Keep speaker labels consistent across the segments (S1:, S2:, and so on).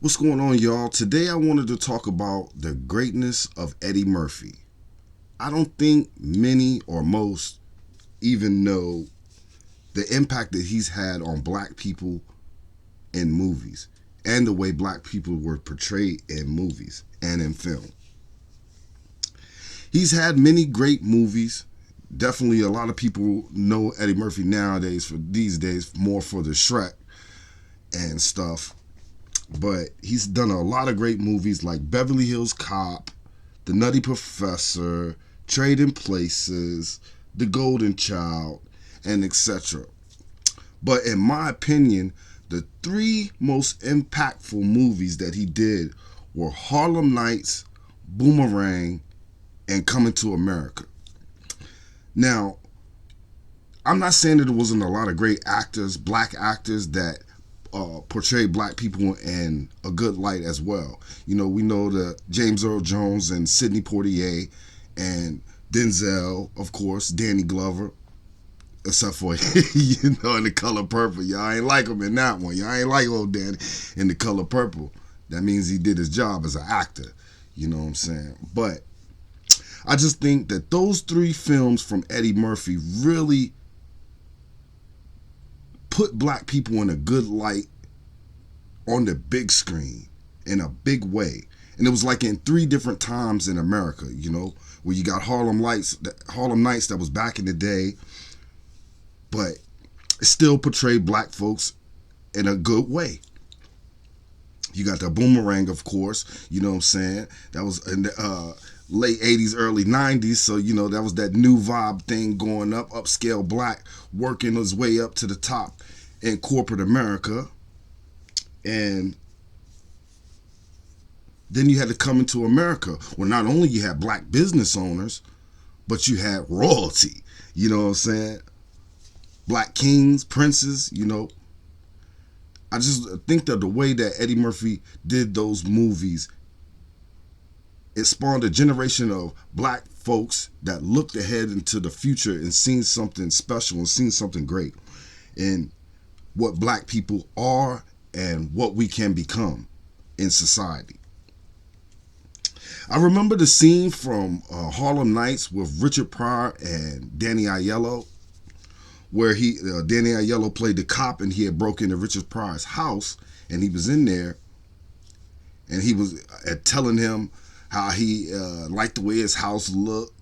S1: What's going on, y'all? Today I wanted to talk about the greatness of Eddie Murphy. I don't think many or most even know the impact that he's had on black people in movies and the way black people were portrayed in movies and in film. He's had many great movies. Definitely a lot of people know Eddie Murphy nowadays for these days more for the Shrek and stuff. But he's done a lot of great movies like Beverly Hills Cop, The Nutty Professor, Trading Places, The Golden Child, and etc. But in my opinion, the three most impactful movies that he did were Harlem Nights, Boomerang, and Coming to America. Now, I'm not saying that there wasn't a lot of great actors, black actors that portray black people in a good light as well. You know, we know that James Earl Jones and Sidney Poitier and Denzel, of course, Danny Glover, except for in The Color Purple. Y'all ain't like him in that one. Y'all ain't like old Danny in The Color Purple. That means he did his job as an actor. You know what I'm saying? But I just think that those three films from Eddie Murphy really put black people in a good light on the big screen in a big way. And it was like in three different times in America, where you got Harlem Nights that was back in the day, but it still portrayed black folks in a good way. You got the Boomerang, of course, you know what I'm saying? That was in the late 80s, early 90s. So, that was that new vibe thing going up, upscale black, working his way up to the top in corporate America. And then you had to Come into America, where not only you had black business owners, but you had royalty. You know what I'm saying? Black kings, princes, I just think that the way that Eddie Murphy did those movies, it spawned a generation of black folks that looked ahead into the future and seen something special and seen something great in what black people are and what we can become in society. I remember the scene from Harlem Nights with Richard Pryor and Danny Aiello, where Danny Aiello played the cop and he had broken into Richard Pryor's house, and he was in there and he was telling him how he liked the way his house looked,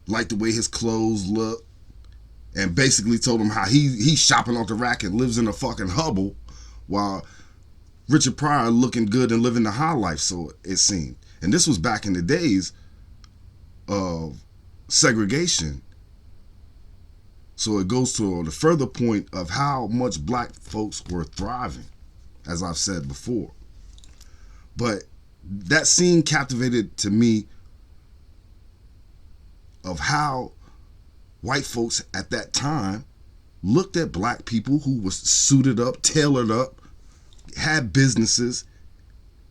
S1: liked the way his clothes looked, and basically told him how he's shopping off the rack and lives in a fucking hovel while Richard Pryor looking good and living the high life, so it seemed. And this was back in the days of segregation. So it goes to the further point of how much black folks were thriving, as I've said before. But that scene captivated to me of how white folks at that time looked at black people who was suited up, tailored up, had businesses,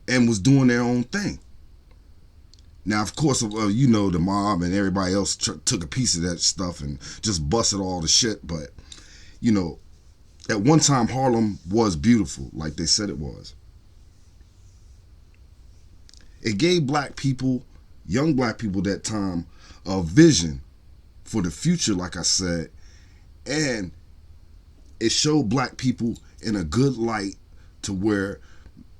S1: and was doing their own thing. Now, of course, the mob and everybody else took a piece of that stuff and just busted all the shit. But, at one time, Harlem was beautiful, like they said it was. It gave black people, young black people that time, a vision for the future, like I said, and it showed black people in a good light to where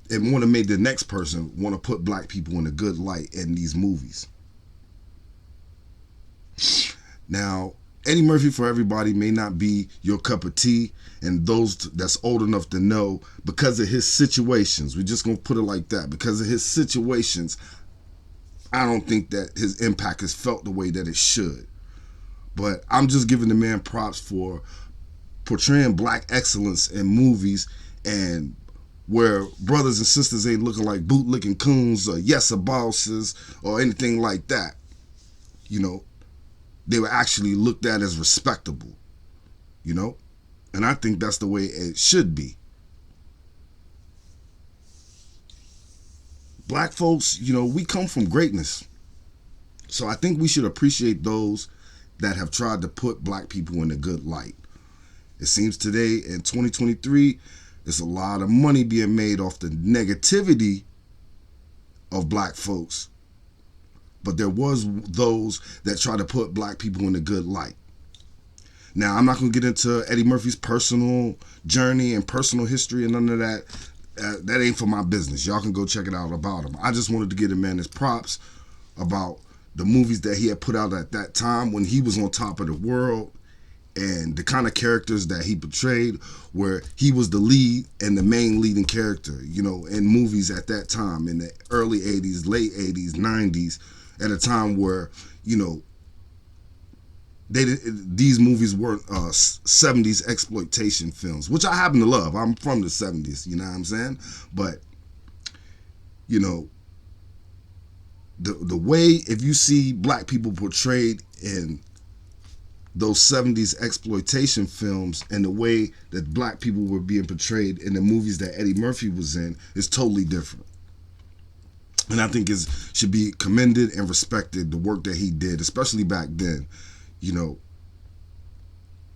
S1: it want to make the next person want to put black people in a good light in these movies. Now, Eddie Murphy, for everybody, may not be your cup of tea, and those that's old enough to know, because of his situations, we're just going to put it like that, because of his situations, I don't think that his impact is felt the way that it should. But I'm just giving the man props for portraying black excellence in movies, and where brothers and sisters ain't looking like bootlicking coons or bosses or anything like that. They were actually looked at as respectable, and I think that's the way it should be. Black folks, we come from greatness. So I think we should appreciate those that have tried to put black people in a good light. It seems today in 2023, It's a lot of money being made off the negativity of black folks. But there was those that try to put black people in a good light. Now, I'm not going to get into Eddie Murphy's personal journey and personal history and none of that. That ain't for my business. Y'all can go check it out about him. I just wanted to give the man his props about the movies that he had put out at that time when he was on top of the world, and the kind of characters that he portrayed, where he was the lead and the main leading character, you know, in movies at that time in the early 80s, late 80s, 90s, at a time where, you know, these movies weren't 70s exploitation films, which I happen to love. I'm from the 70s, you know what I'm saying? But, you know, the way, if you see black people portrayed in those 70s exploitation films and the way that black people were being portrayed in the movies that Eddie Murphy was in is totally different. And I think it should be commended and respected, the work that he did, especially back then, you know,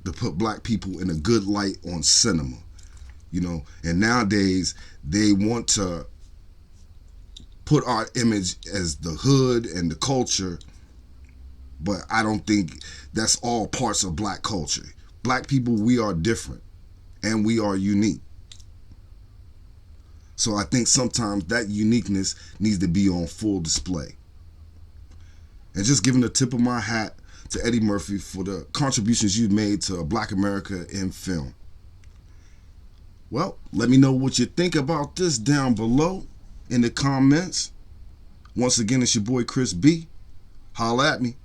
S1: to put black people in a good light on cinema, you know. And nowadays, they want to put our image as the hood and the culture, but I don't think that's all parts of black culture. Black people, we are different and we are unique. So I think sometimes that uniqueness needs to be on full display. And just giving the tip of my hat to Eddie Murphy for the contributions you've made to Black America in film. Well, let me know what you think about this down below in the comments. Once again, it's your boy Chris B. Holla at me.